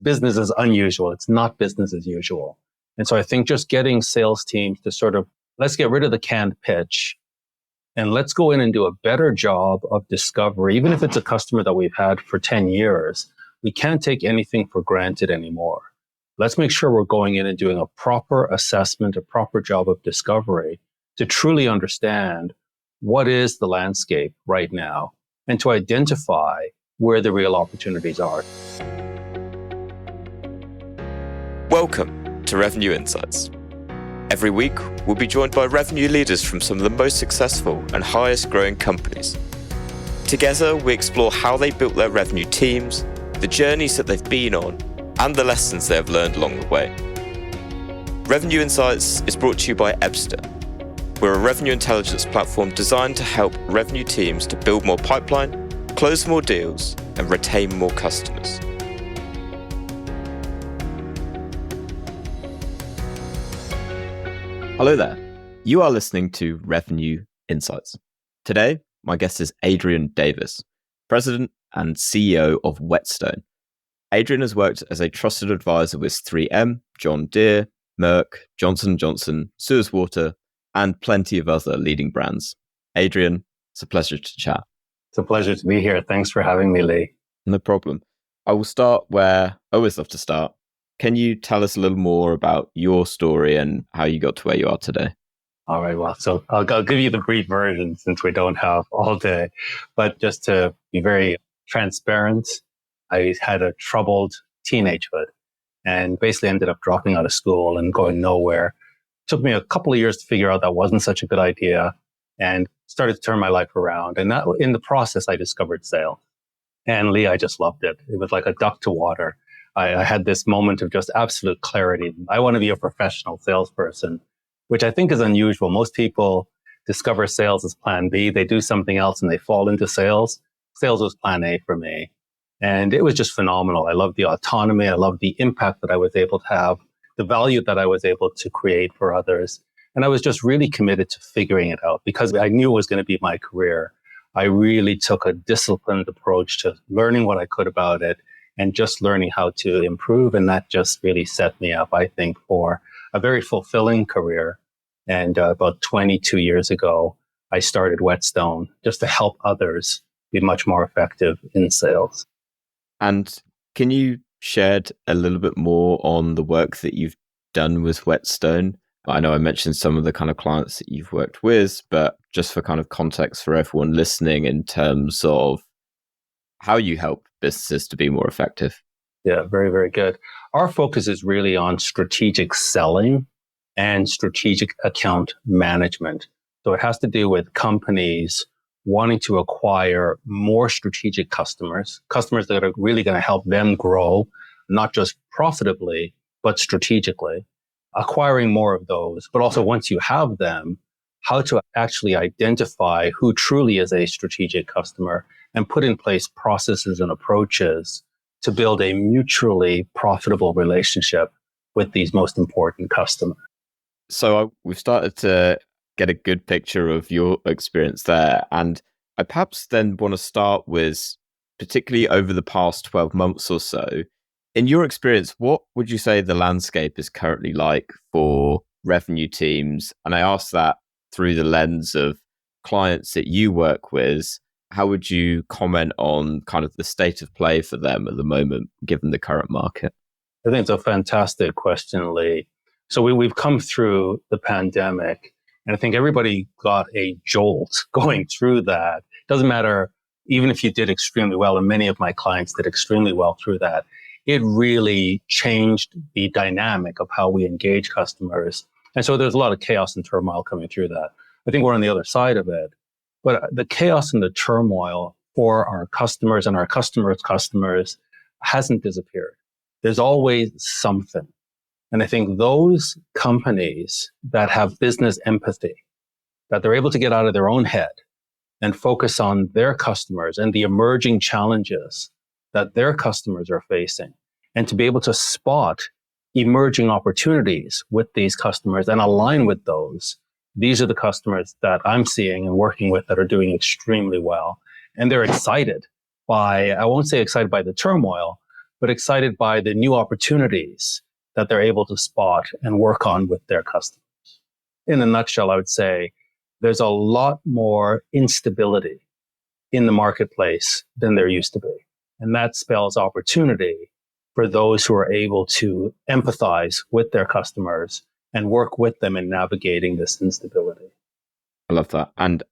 business as unusual. It's not business as usual. And so I think just getting sales teams to sort of, let's get rid of the canned pitch and let's go in and do a better job of discovery. Even if it's a customer that we've had for 10 years, we can't take anything for granted anymore. Let's make sure we're going in and doing a proper assessment, a proper job of discovery to truly understand what is the landscape right now and to identify where the real opportunities are. Welcome to Revenue Insights. Every week, we'll be joined by revenue leaders from some of the most successful and highest growing companies. Together, we explore how they built their revenue teams, the journeys that they've been on, and the lessons they have learned along the way. Revenue Insights is brought to you by Whetstone. We're a revenue intelligence platform designed to help revenue teams to build more pipeline, close more deals, and retain more customers. Hello there. You are listening to Revenue Insights. Today, my guest is Adrian Davis, President and CEO of Whetstone. Adrian has worked as a trusted advisor with 3M, John Deere, Merck, Johnson & Johnson, Suez Water, and plenty of other leading brands. Adrian, it's a pleasure to chat. It's a pleasure to be here. Thanks for having me, Lee. No problem. I will start where I always love to start. Can you tell us a little more about your story and how you got to where you are today? All right. Well, so I'll give you the brief version since we don't have all day. But just to be very transparent, I had a troubled teenagehood and basically ended up dropping out of school and going nowhere. It took me a couple of years to figure out that wasn't such a good idea and started to turn my life around. And that, in the process, I discovered sales. And Lee, I just loved it. It was like a duck to water. I had this moment of just absolute clarity. I want to be a professional salesperson, which I think is unusual. Most people discover sales as plan B. They do something else and they fall into sales. Sales was plan A for me. And it was just phenomenal. I loved the autonomy. I loved the impact that I was able to have, the value that I was able to create for others. And I was just really committed to figuring it out because I knew it was going to be my career. I really took a disciplined approach to learning what I could about it and just learning how to improve. And that just really set me up, I think, for a very fulfilling career. And about 22 years ago, I started Whetstone just to help others be much more effective in sales. And can you shed a little bit more on the work that you've done with Whetstone? I know I mentioned some of the kind of clients that you've worked with, but just for kind of context for everyone listening in terms of how you help businesses to be more effective. Yeah, very, very good. Our focus is really on strategic selling and strategic account management. So it has to do with companies wanting to acquire more strategic customers that are really going to help them grow, not just profitably, but strategically, acquiring more of those. But also once you have them, how to actually identify who truly is a strategic customer and put in place processes and approaches to build a mutually profitable relationship with these most important customers. So we've started to get a good picture of your experience there. And I perhaps then want to start with, particularly over the past 12 months or so, in your experience, what would you say the landscape is currently like for revenue teams? And I ask that through the lens of clients that you work with. How would you comment on kind of the state of play for them at the moment, given the current market? I think it's a fantastic question, Lee. So we've come through the pandemic, and I think everybody got a jolt going through that. Doesn't matter, even if you did extremely well, and many of my clients did extremely well through that, it really changed the dynamic of how we engage customers. And so there's a lot of chaos and turmoil coming through that. I think we're on the other side of it. But the chaos and the turmoil for our customers and our customers' customers hasn't disappeared. There's always something. And I think those companies that have business empathy, that they're able to get out of their own head and focus on their customers and the emerging challenges that their customers are facing, and to be able to spot emerging opportunities with these customers and align with those. These are the customers that I'm seeing and working with that are doing extremely well. And they're excited by, I won't say excited by the turmoil, but excited by the new opportunities that they're able to spot and work on with their customers. In a nutshell, I would say there's a lot more instability in the marketplace than there used to be. And that spells opportunity for those who are able to empathize with their customers and work with them in navigating this instability. I love that. And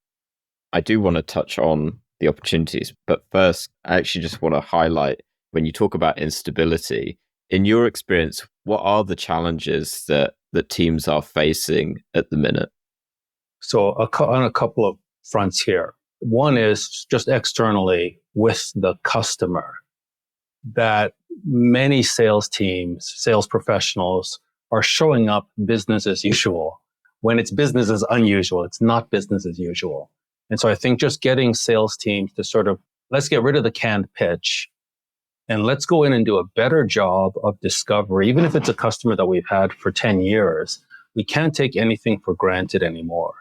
I do want to touch on the opportunities. But first, I actually just want to highlight when you talk about instability, in your experience, what are the challenges that teams are facing at the minute? So on a couple of fronts here. One is just externally with the customer, that many sales teams, sales professionals are showing up business as usual when it's business as unusual. It's not business as usual. And so I think just getting sales teams to sort of, let's get rid of the canned pitch and let's go in and do a better job of discovery. Even if it's a customer that we've had for 10 years, we can't take anything for granted anymore.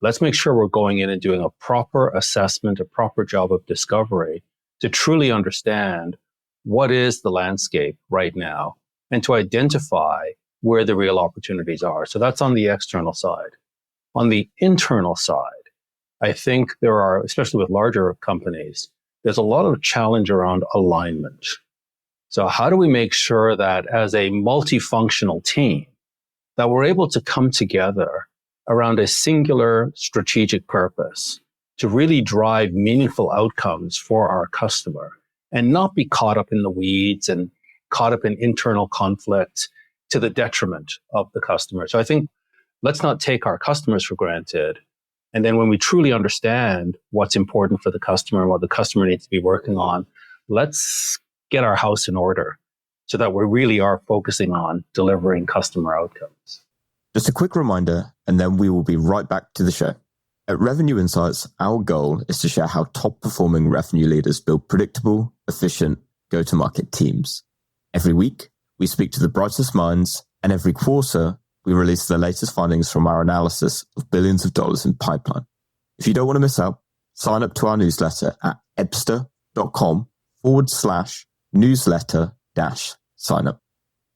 Let's make sure we're going in and doing a proper assessment, a proper job of discovery to truly understand what is the landscape right now and to identify where the real opportunities are. So that's on the external side. On the internal side, I think there are, especially with larger companies, there's a lot of challenge around alignment. So how do we make sure that as a multifunctional team, that we're able to come together around a singular strategic purpose to really drive meaningful outcomes for our customer and not be caught up in the weeds and caught up in internal conflict to the detriment of the customer. So I think let's not take our customers for granted. And then when we truly understand what's important for the customer and what the customer needs to be working on, let's get our house in order so that we really are focusing on delivering customer outcomes. Just a quick reminder, and then we will be right back to the show. At Revenue Insights, our goal is to share how top-performing revenue leaders build predictable, efficient, go-to-market teams. Every week, we speak to the brightest minds, and every quarter, we release the latest findings from our analysis of billions of dollars in pipeline. If you don't want to miss out, sign up to our newsletter at ebster.com/newsletter-sign-up.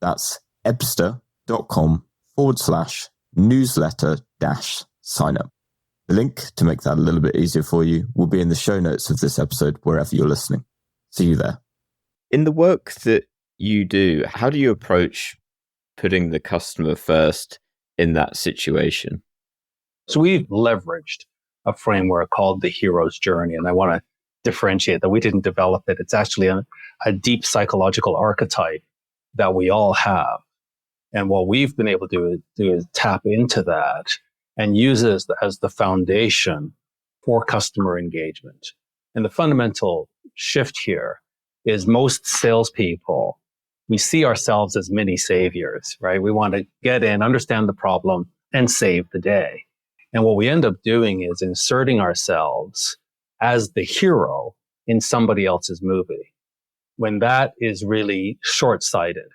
That's ebster.com/newsletter-sign-up. The link to make that a little bit easier for you will be in the show notes of this episode, wherever you're listening. See you there. In the work that you do, how do you approach putting the customer first in that situation? So we've leveraged a framework called the hero's journey, and I want to differentiate that we didn't develop it. It's actually a deep psychological archetype that we all have. And what we've been able to do is tap into that and use it as the foundation for customer engagement. And the fundamental shift here is most salespeople, we see ourselves as mini saviors, right? We want to get in, understand the problem, and save the day. And what we end up doing is inserting ourselves as the hero in somebody else's movie, when that is really short-sighted.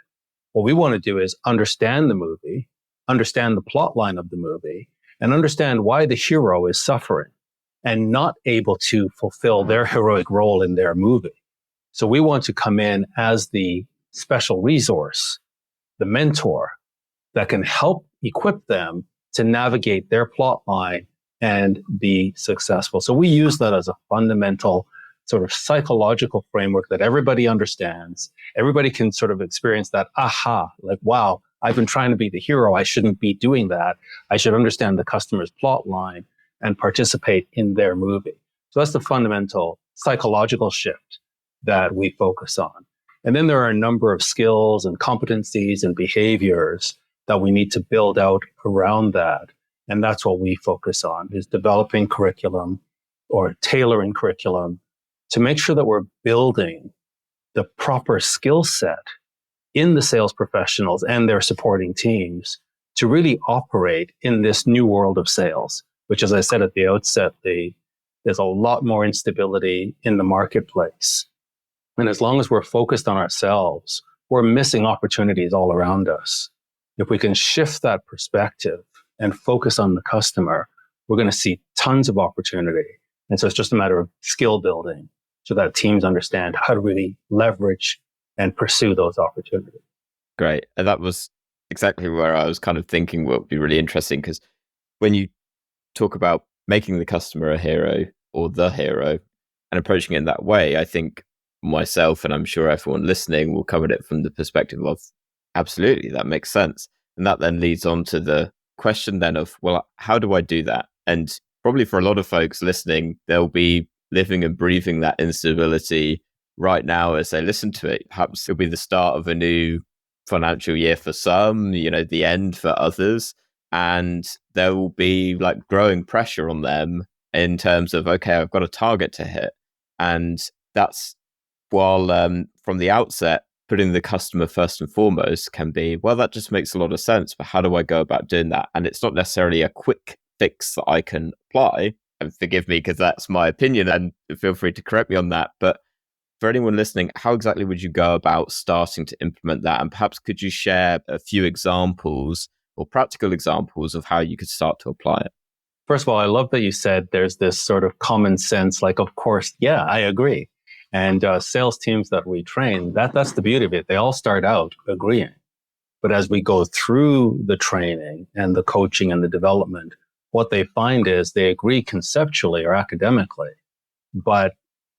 What we want to do is understand the movie, understand the plot line of the movie, and understand why the hero is suffering and not able to fulfill their heroic role in their movie. So we want to come in as the special resource, the mentor that can help equip them to navigate their plot line and be successful. So we use that as a fundamental sort of psychological framework that everybody understands. Everybody can sort of experience that aha, like, wow, I've been trying to be the hero. I shouldn't be doing that. I should understand the customer's plot line and participate in their movie. So that's the fundamental psychological shift that we focus on. And then there are a number of skills and competencies and behaviors that we need to build out around that. And that's what we focus on, is developing curriculum or tailoring curriculum to make sure that we're building the proper skill set in the sales professionals and their supporting teams to really operate in this new world of sales, which, as I said at the outset, there's a lot more instability in the marketplace. And as long as we're focused on ourselves, we're missing opportunities all around us. If we can shift that perspective and focus on the customer, we're going to see tons of opportunity. And so it's just a matter of skill building so that teams understand how to really leverage and pursue those opportunities. Great. And that was exactly where I was kind of thinking what would be really interesting, because when you talk about making the customer a hero or the hero and approaching it in that way, I think myself, and I'm sure everyone listening, will come at it from the perspective of absolutely, that makes sense. And that then leads on to the question then of, well, how do I do that? And probably for a lot of folks listening, they'll be living and breathing that instability right now as they listen to it. Perhaps it'll be the start of a new financial year for some, the end for others. And there will be like growing pressure on them in terms of, okay, I've got a target to hit. And that's while from the outset, putting the customer first and foremost can be, well, that just makes a lot of sense. But how do I go about doing that? And it's not necessarily a quick fix that I can apply. And forgive me, because that's my opinion, and feel free to correct me on that. But for anyone listening, how exactly would you go about starting to implement that? And perhaps could you share a few examples or practical examples of how you could start to apply it? First of all, I love that you said there's this sort of common sense, like, of course, yeah, I agree. And sales teams that we train, that's the beauty of it. They all start out agreeing. But as we go through the training and the coaching and the development, what they find is they agree conceptually or academically, but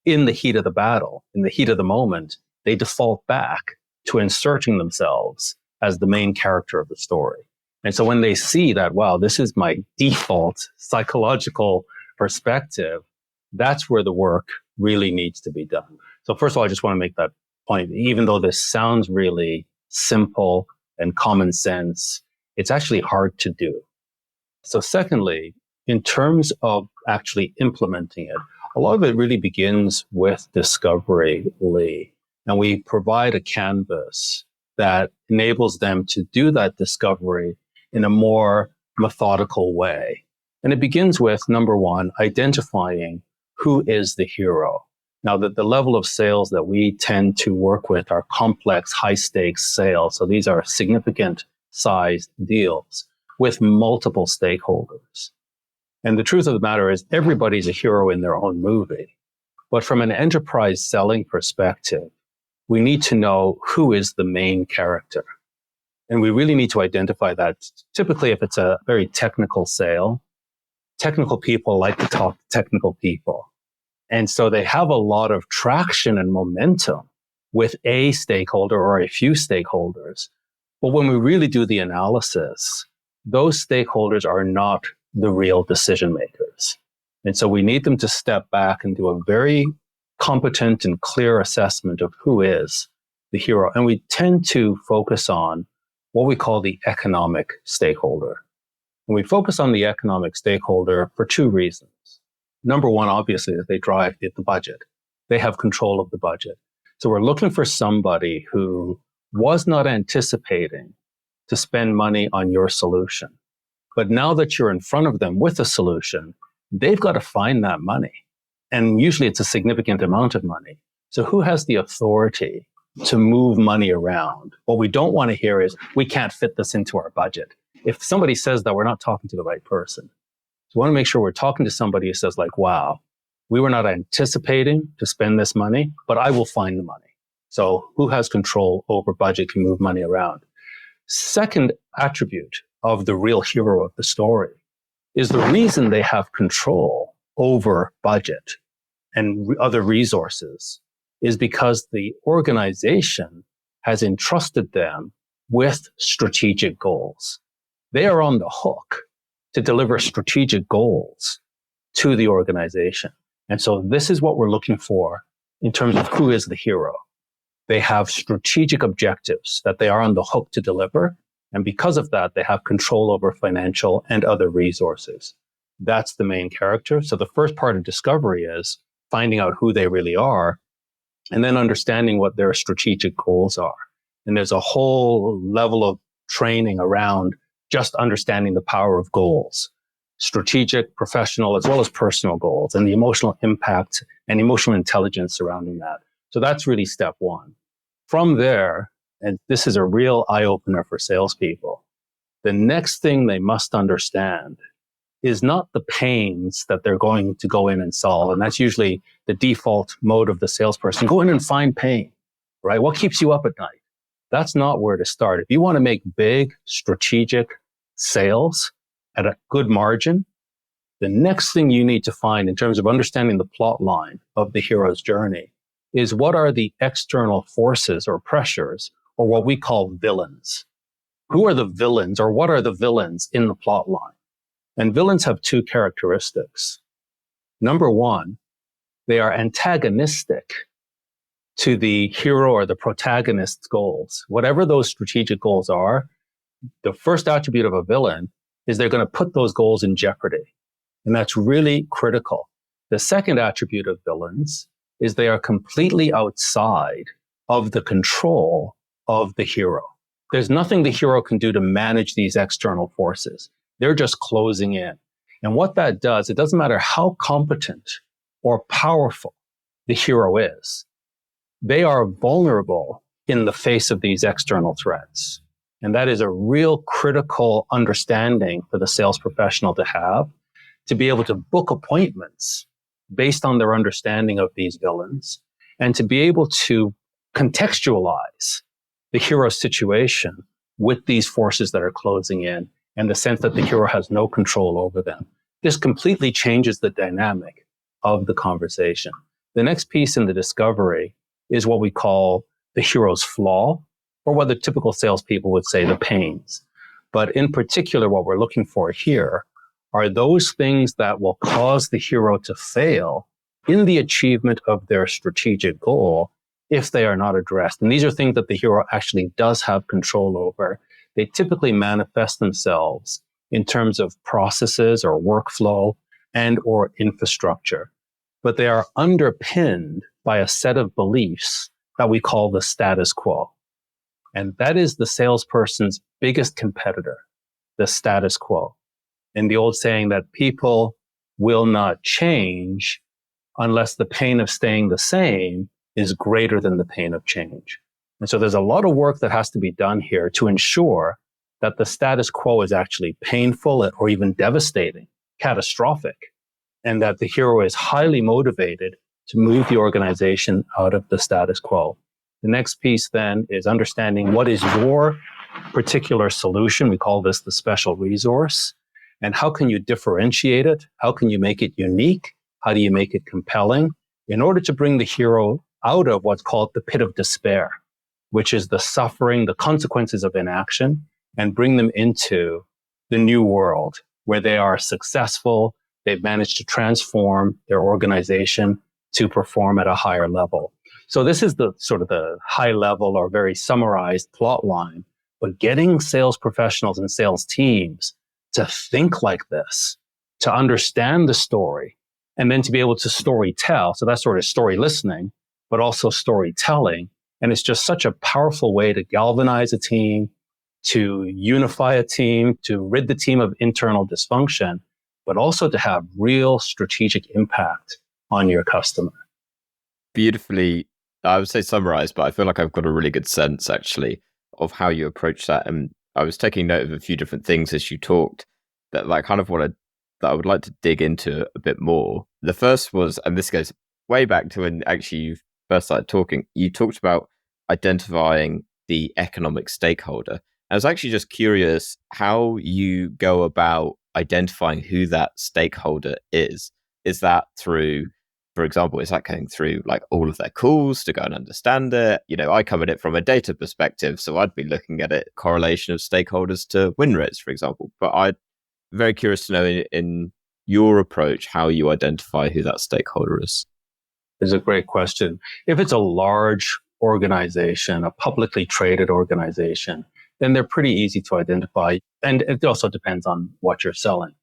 in the heat of the battle, in the heat of the moment, they default back to inserting themselves as the main character of the story. And so when they see that, wow, this is my default psychological perspective, that's where the work really needs to be done. So first of all, I just want to make that point. Even though this sounds really simple and common sense, it's actually hard to do. So secondly, in terms of actually implementing it, a lot of it really begins with discovery, Lee. And we provide a canvas that enables them to do that discovery in a more methodical way. And it begins with, number one, identifying who is the hero. Now, the level of sales that we tend to work with are complex, high-stakes sales. So these are significant sized deals with multiple stakeholders. And the truth of the matter is everybody's a hero in their own movie. But from an enterprise selling perspective, we need to know who is the main character. And we really need to identify that. Typically, if it's a very technical sale, technical people like to talk to technical people. And so they have a lot of traction and momentum with a stakeholder or a few stakeholders. But when we really do the analysis, those stakeholders are not the real decision makers. And so we need them to step back and do a very competent and clear assessment of who is the hero. And we tend to focus on what we call the economic stakeholder. And we focus on the economic stakeholder for two reasons. Number one, obviously, is they drive the budget. They have control of the budget. So we're looking for somebody who was not anticipating to spend money on your solution. But now that you're in front of them with a solution, they've got to find that money. And usually it's a significant amount of money. So who has the authority to move money around? What we don't want to hear is, we can't fit this into our budget. If somebody says that, we're not talking to the right person. So we want to make sure we're talking to somebody who says like, wow, we were not anticipating to spend this money, but I will find the money. So who has control over budget, can move money around? Second attribute of the real hero of the story is the reason they have control over budget and other resources is because the organization has entrusted them with strategic goals. They are on the hook to deliver strategic goals to the organization. And so this is what we're looking for in terms of who is the hero. They have strategic objectives that they are on the hook to deliver. And because of that, they have control over financial and other resources. That's the main character. So the first part of discovery is finding out who they really are and then understanding what their strategic goals are. And there's a whole level of training around just understanding the power of goals, strategic, professional, as well as personal goals, and the emotional impact and emotional intelligence surrounding that. So that's really step one. From there, and this is a real eye-opener for salespeople, the next thing they must understand is not the pains that they're going to go in and solve. And that's usually the default mode of the salesperson. Go in and find pain. right? What keeps you up at night? That's not where to start. If you want to make big strategic sales at a good margin, the next thing you need to find in terms of understanding the plot line of the hero's journey is what are the external forces or pressures, or what we call villains. Who are the villains, or what are the villains in the plot line? And villains have two characteristics. Number one, they are antagonistic to the hero or the protagonist's goals. Whatever those strategic goals are, the first attribute of a villain is they're going to put those goals in jeopardy. And that's really critical. The second attribute of villains is they are completely outside of the control of the hero. There's nothing the hero can do to manage these external forces. They're just closing in. And what that does, it doesn't matter how competent or powerful the hero is, they are vulnerable in the face of these external threats. And that is a real critical understanding for the sales professional to be able to book appointments based on their understanding of these villains, and to be able to contextualize the hero's situation with these forces that are closing in, and the sense that the hero has no control over them. This completely changes the dynamic of the conversation. The next piece in the discovery is what we call the hero's flaw, or what the typical salespeople would say, the pains. But in particular, what we're looking for here are those things that will cause the hero to fail in the achievement of their strategic goal if they are not addressed. And these are things that the hero actually does have control over. They typically manifest themselves in terms of processes or workflow and or infrastructure, but they are underpinned by a set of beliefs that we call the status quo. And that is the salesperson's biggest competitor, the status quo. And the old saying that people will not change unless the pain of staying the same is greater than the pain of change. And so there's a lot of work that has to be done here to ensure that the status quo is actually painful or even devastating, catastrophic, and that the hero is highly motivated to move the organization out of the status quo. The next piece then is understanding what is your particular solution. We call this the special resource. And how can you differentiate it? How can you make it unique? How do you make it compelling in order to bring the hero out of what's called the pit of despair, which is the suffering, the consequences of inaction, and bring them into the new world where they are successful. They've managed to transform their organization to perform at a higher level. So this is the sort of the high level or very summarized plot line, but getting sales professionals and sales teams to think like this, to understand the story, and then to be able to story tell. So that's sort of story listening, but also storytelling. And it's just such a powerful way to galvanize a team, to unify a team, to rid the team of internal dysfunction, but also to have real strategic impact on your customer. Beautifully, I would say summarized, but I feel like I've got a really good sense actually of how you approach that. And I was taking note of a few different things as you talked that I kind of wanted, that I would like to dig into a bit more. The first was, and this goes way back to when actually you first started talking, you talked about identifying the economic stakeholder. I was actually just curious how you go about identifying who that stakeholder is. Is that through, for example, is that going through like all of their calls to go and understand it? You know, I come at it from a data perspective, so I'd be looking at it, correlation of stakeholders to win rates, for example. But I'm very curious to know in your approach, how you identify who that stakeholder is. It's a great question. If it's a large organization, a publicly traded organization, then they're pretty easy to identify. And it also depends on what you're selling.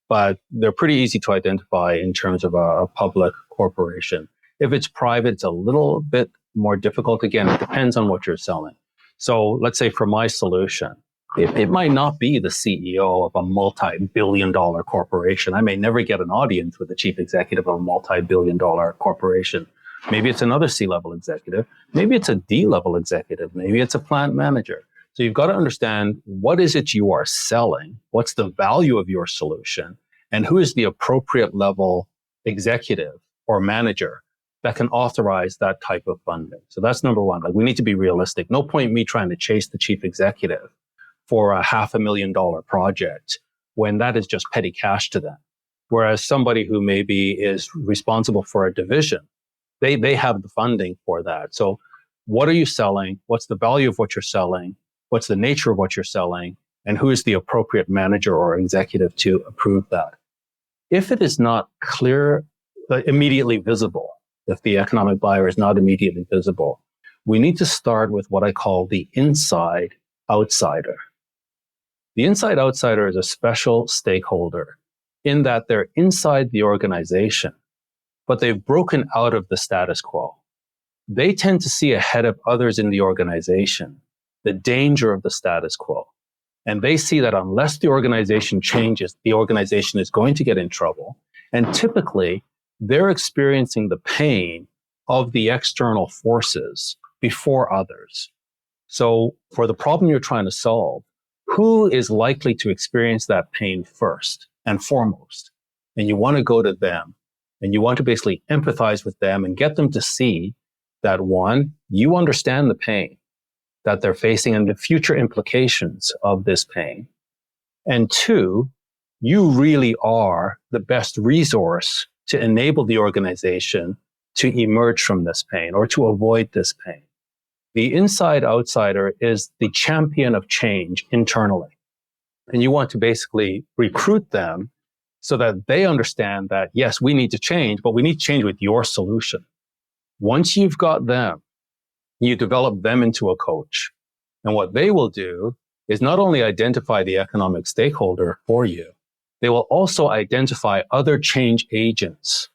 But they're pretty easy to identify in terms of a public corporation. If it's private, it's a little bit more difficult. Again, it depends on what you're selling. So let's say for my solution, it might not be the CEO of a multi-billion-dollar corporation. I may never get an audience with the chief executive of a multi-billion-dollar corporation. Maybe it's another C-level executive. Maybe it's a D-level executive. Maybe it's a plant manager. So you've got to understand what is it you are selling, what's the value of your solution, and who is the appropriate level executive or manager that can authorize that type of funding. So that's number one. Like, we need to be realistic. No point me trying to chase the chief executive for a $500,000 project when that is just petty cash to them. Whereas somebody who maybe is responsible for a division, they have the funding for that. So what are you selling? What's the value of what you're selling? What's the nature of what you're selling? And who is the appropriate manager or executive to approve that? If it is not clear, immediately visible, if the economic buyer is not immediately visible, we need to start with what I call the inside outsider. The inside outsider is a special stakeholder in that they're inside the organization, but they've broken out of the status quo. They tend to see ahead of others in the organization the danger of the status quo. And they see that unless the organization changes, the organization is going to get in trouble. And typically, they're experiencing the pain of the external forces before others. So for the problem you're trying to solve, who is likely to experience that pain first and foremost? And you want to go to them, and you want to basically empathize with them and get them to see that, one, you understand the pain that they're facing and the future implications of this pain. And two, you really are the best resource to enable the organization to emerge from this pain or to avoid this pain. The inside outsider is the champion of change internally. And you want to basically recruit them so that they understand that, yes, we need to change, but we need to change with your solution. Once you've got them, you develop them into a coach. And what they will do is not only identify the economic stakeholder for you, they will also identify other change agents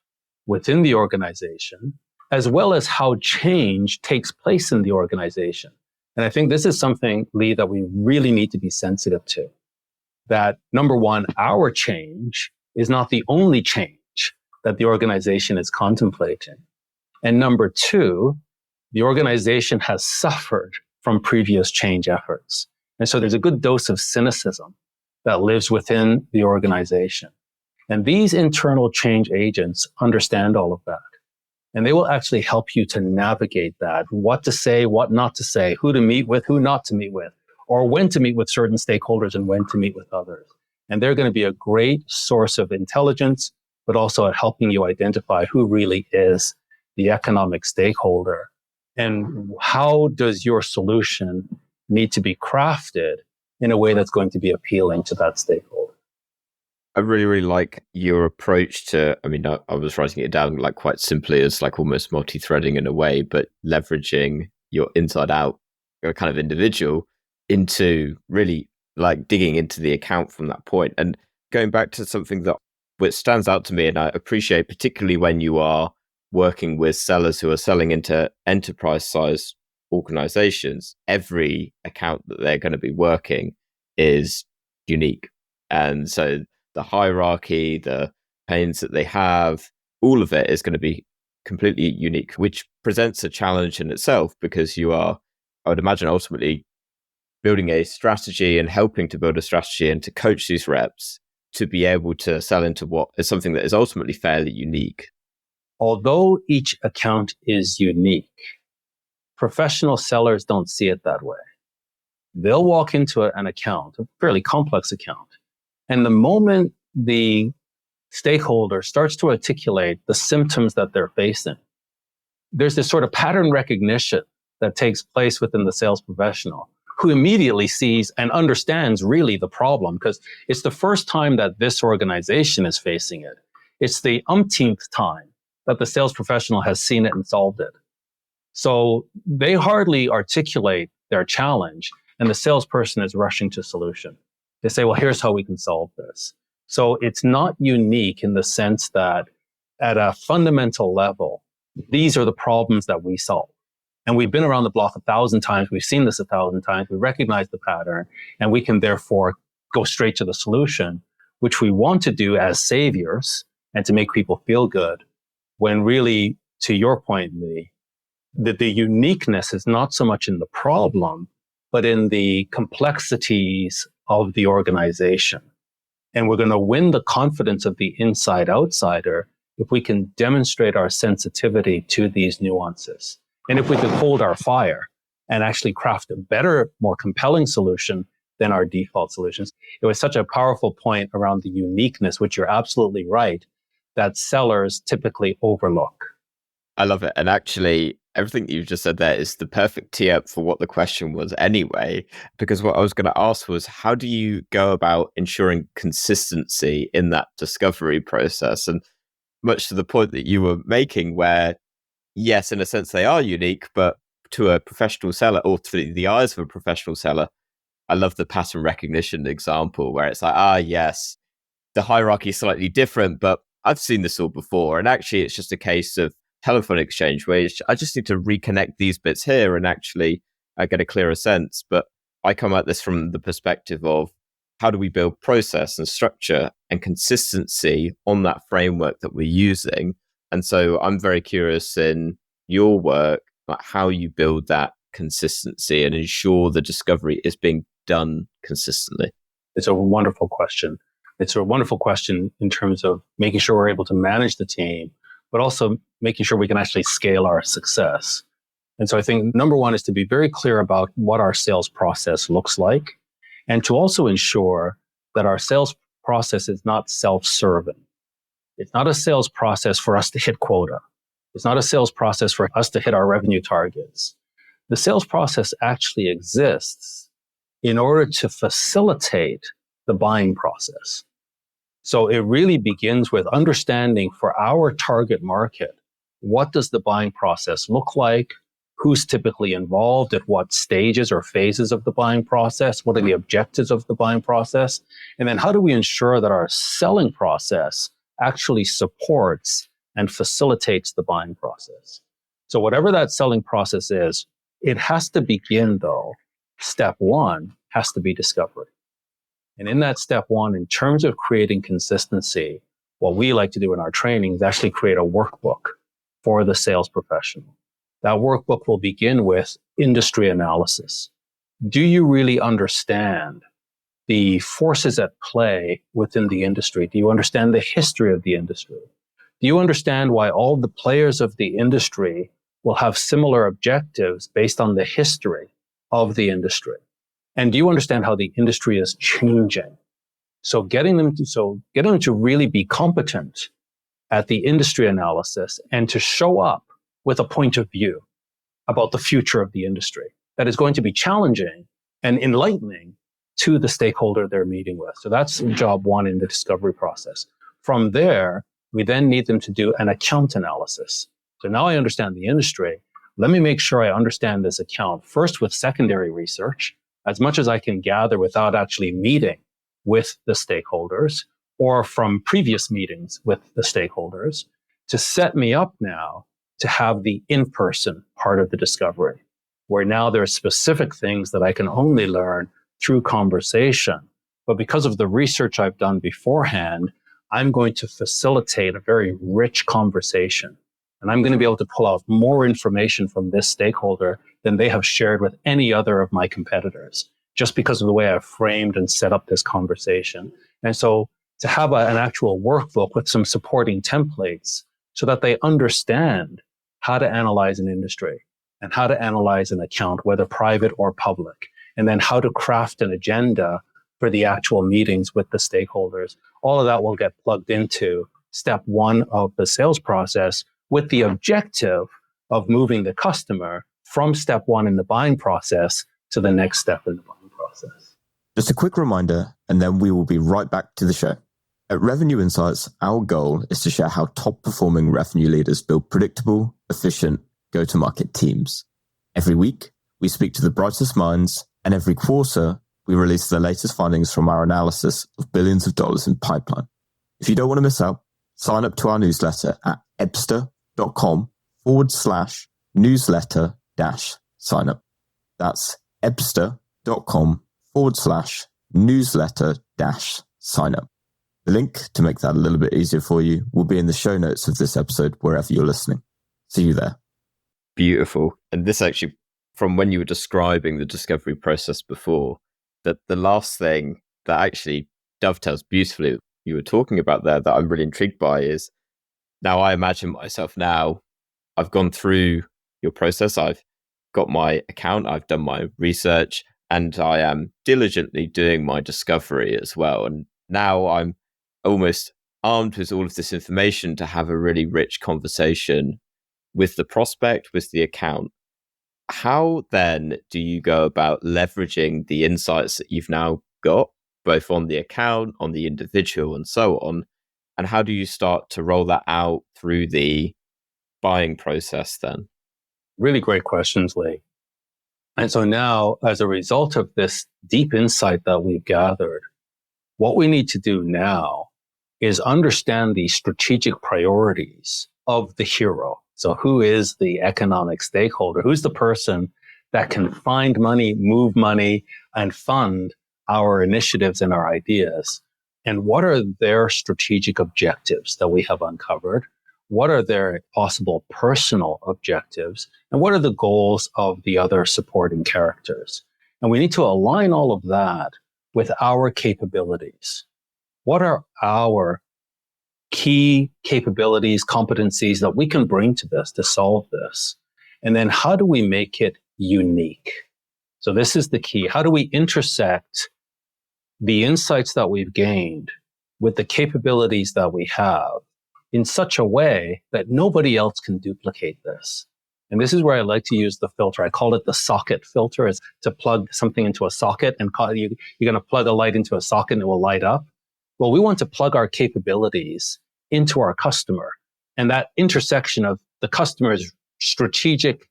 within the organization, as well as how change takes place in the organization. And I think this is something, Lee, that we really need to be sensitive to. That number one, our change is not the only change that the organization is contemplating. And number two, the organization has suffered from previous change efforts. And so there's a good dose of cynicism that lives within the organization. And these internal change agents understand all of that. And they will actually help you to navigate that, what to say, what not to say, who to meet with, who not to meet with, or when to meet with certain stakeholders and when to meet with others. And they're going to be a great source of intelligence, but also at helping you identify who really is the economic stakeholder and how does your solution need to be crafted in a way that's going to be appealing to that stakeholder. I really, really like your approach to, I was writing it down like quite simply as like almost multi-threading in a way, but leveraging your inside out, your kind of individual into really like digging into the account from that point. And going back to something that which stands out to me, and I appreciate particularly when you are working with sellers who are selling into enterprise size organizations, every account that they're going to be working is unique. And so the hierarchy, the pains that they have, all of it is going to be completely unique, which presents a challenge in itself because you are, I would imagine, ultimately building a strategy and helping to build a strategy and to coach these reps to be able to sell into what is something that is ultimately fairly unique. Although each account is unique, professional sellers don't see it that way. They'll walk into an account, a fairly complex account, and the moment the stakeholder starts to articulate the symptoms that they're facing, there's this sort of pattern recognition that takes place within the sales professional who immediately sees and understands really the problem because it's the first time that this organization is facing it. It's the umpteenth time that the sales professional has seen it and solved it. So they hardly articulate their challenge and the salesperson is rushing to solution. They say, well, here's how we can solve this. So it's not unique in the sense that at a fundamental level, these are the problems that we solve. And we've been around the block 1,000 times. We've seen this 1,000 times. We recognize the pattern and we can therefore go straight to the solution, which we want to do as saviors and to make people feel good. When really, to your point, Lee, that the uniqueness is not so much in the problem, but in the complexities of the organization. And we're going to win the confidence of the inside outsider if we can demonstrate our sensitivity to these nuances. And if we can hold our fire and actually craft a better, more compelling solution than our default solutions. It was such a powerful point around the uniqueness, which you're absolutely right, that sellers typically overlook. I love it. And actually, everything you've just said there is the perfect tee up for what the question was anyway, because what I was going to ask was, how do you go about ensuring consistency in that discovery process? And much to the point that you were making, where, yes, in a sense, they are unique, but to a professional seller, or through the eyes of a professional seller, I love the pattern recognition example where it's like, yes, the hierarchy is slightly different, but I've seen this all before. And actually, it's just a case of telephone exchange where I just need to reconnect these bits here and actually get a clearer sense. But I come at this from the perspective of, how do we build process and structure and consistency on that framework that we're using? And so I'm very curious in your work, like how you build that consistency and ensure the discovery is being done consistently. It's a wonderful question. It's a wonderful question in terms of making sure we're able to manage the team, but also making sure we can actually scale our success. And so I think number one is to be very clear about what our sales process looks like, and to also ensure that our sales process is not self-serving. It's not a sales process for us to hit quota. It's not a sales process for us to hit our revenue targets. The sales process actually exists in order to facilitate the buying process. So it really begins with understanding for our target market, what does the buying process look like? Who's typically involved at what stages or phases of the buying process? What are the objectives of the buying process? And then how do we ensure that our selling process actually supports and facilitates the buying process? So whatever that selling process is, it has to begin though. Step one has to be discovery. And in that step one, in terms of creating consistency, what we like to do in our training is actually create a workbook for the sales professional. That workbook will begin with industry analysis. Do you really understand the forces at play within the industry? Do you understand the history of the industry? Do you understand why all the players of the industry will have similar objectives based on the history of the industry? And do you understand how the industry is changing? So getting them to really be competent at the industry analysis and to show up with a point of view about the future of the industry that is going to be challenging and enlightening to the stakeholder they're meeting with. So that's job one in the discovery process. From there, we then need them to do an account analysis. So now I understand the industry. Let me make sure I understand this account first with secondary research, as much as I can gather without actually meeting with the stakeholders or from previous meetings with the stakeholders, to set me up now to have the in-person part of the discovery, where now there are specific things that I can only learn through conversation. But because of the research I've done beforehand, I'm going to facilitate a very rich conversation. And I'm going to be able to pull out more information from this stakeholder than they have shared with any other of my competitors, just because of the way I've framed and set up this conversation. And so to have an actual workbook with some supporting templates so that they understand how to analyze an industry and how to analyze an account, whether private or public, and then how to craft an agenda for the actual meetings with the stakeholders. All of that will get plugged into step one of the sales process, with the objective of moving the customer from step one in the buying process to the next step in the buying process. Just a quick reminder, and then we will be right back to the show. At Revenue Insights, our goal is to share how top-performing revenue leaders build predictable, efficient, go-to-market teams. Every week, we speak to the brightest minds, and every quarter, we release the latest findings from our analysis of billions of dollars in pipeline. If you don't want to miss out, sign up to our newsletter at ebster.com/newsletter-sign up. That's ebster.com/newsletter-sign up. The link to make that a little bit easier for you will be in the show notes of this episode, wherever you're listening. See you there. Beautiful. And this actually, from when you were describing the discovery process before, that the last thing that actually dovetails beautifully you were talking about there that I'm really intrigued by is Now, I imagine myself now, I've gone through your process. I've got my account, I've done my research, and I am diligently doing my discovery as well. And now I'm almost armed with all of this information to have a really rich conversation with the prospect, with the account. How then do you go about leveraging the insights that you've now got, both on the account, on the individual, and so on? And how do you start to roll that out through the buying process then? Really great questions, Lee. And so now, as a result of this deep insight that we've gathered, what we need to do now is understand the strategic priorities of the hero. So who is the economic stakeholder? Who's the person that can find money, move money, and fund our initiatives and our ideas? And what are their strategic objectives that we have uncovered? What are their possible personal objectives? And what are the goals of the other supporting characters? And we need to align all of that with our capabilities. What are our key capabilities, competencies that we can bring to this to solve this? And then how do we make it unique? So this is the key. How do we intersect the insights that we've gained with the capabilities that we have in such a way that nobody else can duplicate this? And this is where I like to use the filter. I call it the socket filter. It's to plug something into a socket, and you're going to plug a light into a socket and it will light up. Well, we want to plug our capabilities into our customer, and that intersection of the customer's strategic,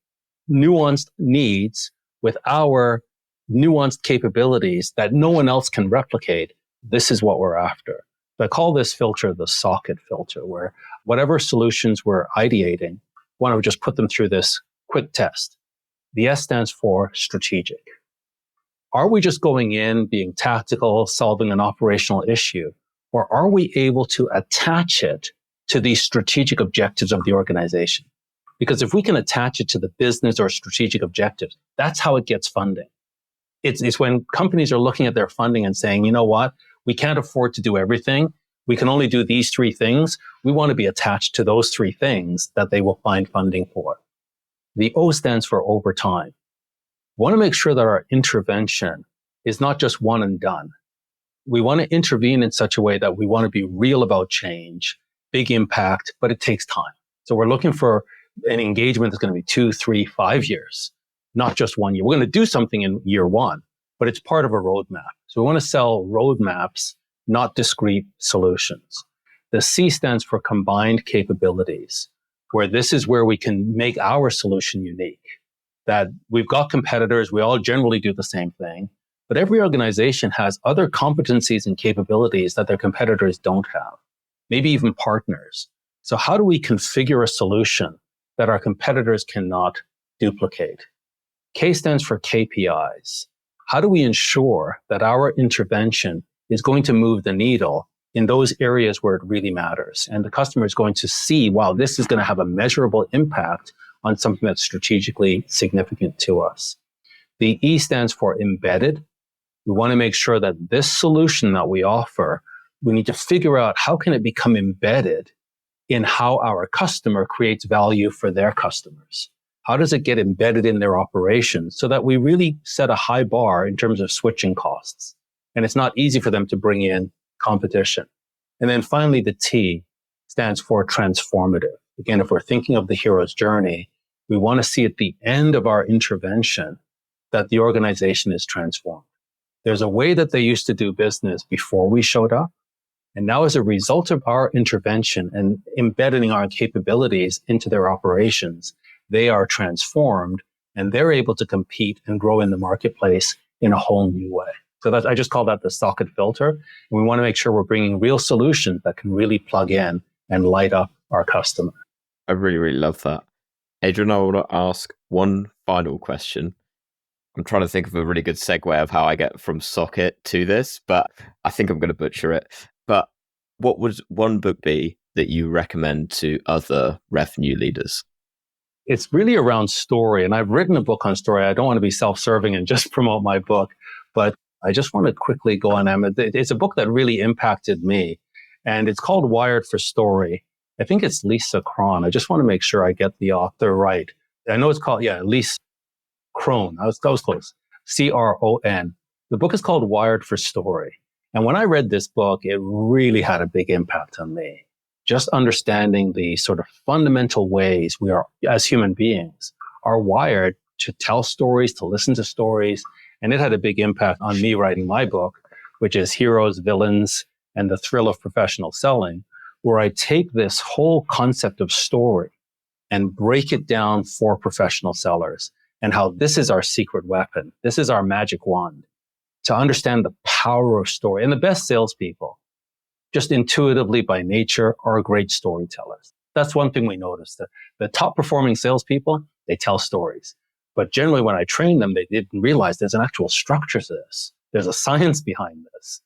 nuanced needs with our nuanced capabilities that no one else can replicate. This is what we're after. I call this filter the socket filter, where whatever solutions we're ideating, want to just put them through this quick test. The S stands for strategic. Are we just going in, being tactical, solving an operational issue? Or are we able to attach it to the strategic objectives of the organization? Because if we can attach it to the business or strategic objectives, that's how it gets funding. It's when companies are looking at their funding and saying, you know what, we can't afford to do everything. We can only do these three things. We want to be attached to those three things that they will find funding for. The O stands for over time. We want to make sure that our intervention is not just one and done. We want to intervene in such a way that we want to be real about change, big impact, but it takes time. So we're looking for an engagement that's going to be 2, 3, 5 years, not just 1 year. We're going to do something in year one, but it's part of a roadmap. So we want to sell roadmaps, not discrete solutions. The C stands for combined capabilities, where this is where we can make our solution unique. That we've got competitors, we all generally do the same thing, but every organization has other competencies and capabilities that their competitors don't have, maybe even partners. So how do we configure a solution that our competitors cannot duplicate? K stands for KPIs. How do we ensure that our intervention is going to move the needle in those areas where it really matters? And the customer is going to see, wow, this is going to have a measurable impact on something that's strategically significant to us. The E stands for embedded. We want to make sure that this solution that we offer, we need to figure out how can it become embedded in how our customer creates value for their customers. How does it get embedded in their operations so that we really set a high bar in terms of switching costs? And it's not easy for them to bring in competition. And then finally, the T stands for transformative. Again, if we're thinking of the hero's journey, we want to see at the end of our intervention that the organization is transformed. There's a way that they used to do business before we showed up. And now as a result of our intervention and embedding our capabilities into their operations, they are transformed and they're able to compete and grow in the marketplace in a whole new way. So I just call that the socket filter. And we want to make sure we're bringing real solutions that can really plug in and light up our customer. I really, really love that. Adrian, I want to ask one final question. I'm trying to think of a really good segue of how I get from socket to this, but I think I'm going to butcher it. But what would one book be that you recommend to other revenue leaders? It's really around story. And I've written a book on story. I don't want to be self-serving and just promote my book, but I just want to quickly go on. It's a book that really impacted me, and it's called Wired for Story. I think it's Lisa Cron. I just want to make sure I get the author right. I know it's called, Lisa Cron. I was close. Cron. The book is called Wired for Story. And when I read this book, it really had a big impact on me. Just understanding the sort of fundamental ways we are, as human beings, are wired to tell stories, to listen to stories. And it had a big impact on me writing my book, which is Heroes, Villains, and the Thrill of Professional Selling, where I take this whole concept of story and break it down for professional sellers and how this is our secret weapon. This is our magic wand to understand the power of story. And the best salespeople, just intuitively by nature, are great storytellers. That's one thing we noticed. The top performing salespeople, they tell stories. But generally when I trained them, they didn't realize there's an actual structure to this. There's a science behind this.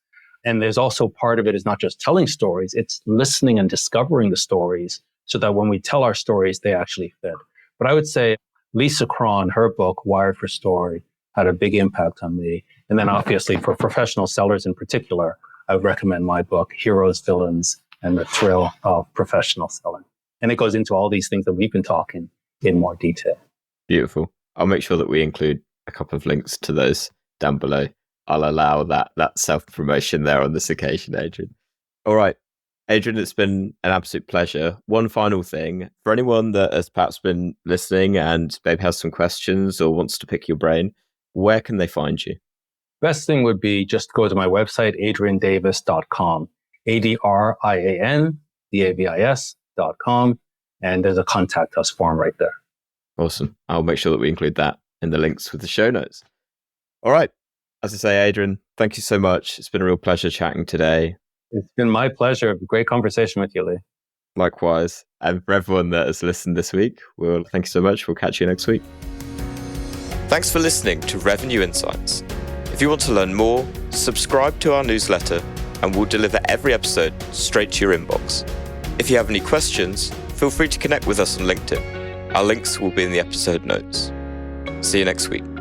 And there's also part of it is not just telling stories, it's listening and discovering the stories so that when we tell our stories, they actually fit. But I would say Lisa Cron, her book, Wired for Story, had a big impact on me. And then obviously for professional sellers in particular, I would recommend my book, Heroes, Villains, and the Thrill of Professional Selling. And it goes into all these things that we've been talking in more detail. Beautiful. I'll make sure that we include a couple of links to those down below. I'll allow that self-promotion there on this occasion, Adrian. All right. Adrian, it's been an absolute pleasure. One final thing, for anyone that has perhaps been listening and maybe has some questions or wants to pick your brain, where can they find you? Best thing would be just go to my website, adriandavis.com, ADRIANDAVIS.com, and there's a contact us form right there. Awesome. I'll make sure that we include that in the links with the show notes. All right. As I say, Adrian, thank you so much. It's been a real pleasure chatting today. It's been my pleasure. Great conversation with you, Lee. Likewise. And for everyone that has listened this week, thank you so much. We'll catch you next week. Thanks for listening to Revenue Insights. If you want to learn more, subscribe to our newsletter and we'll deliver every episode straight to your inbox. If you have any questions, feel free to connect with us on LinkedIn. Our links will be in the episode notes. See you next week.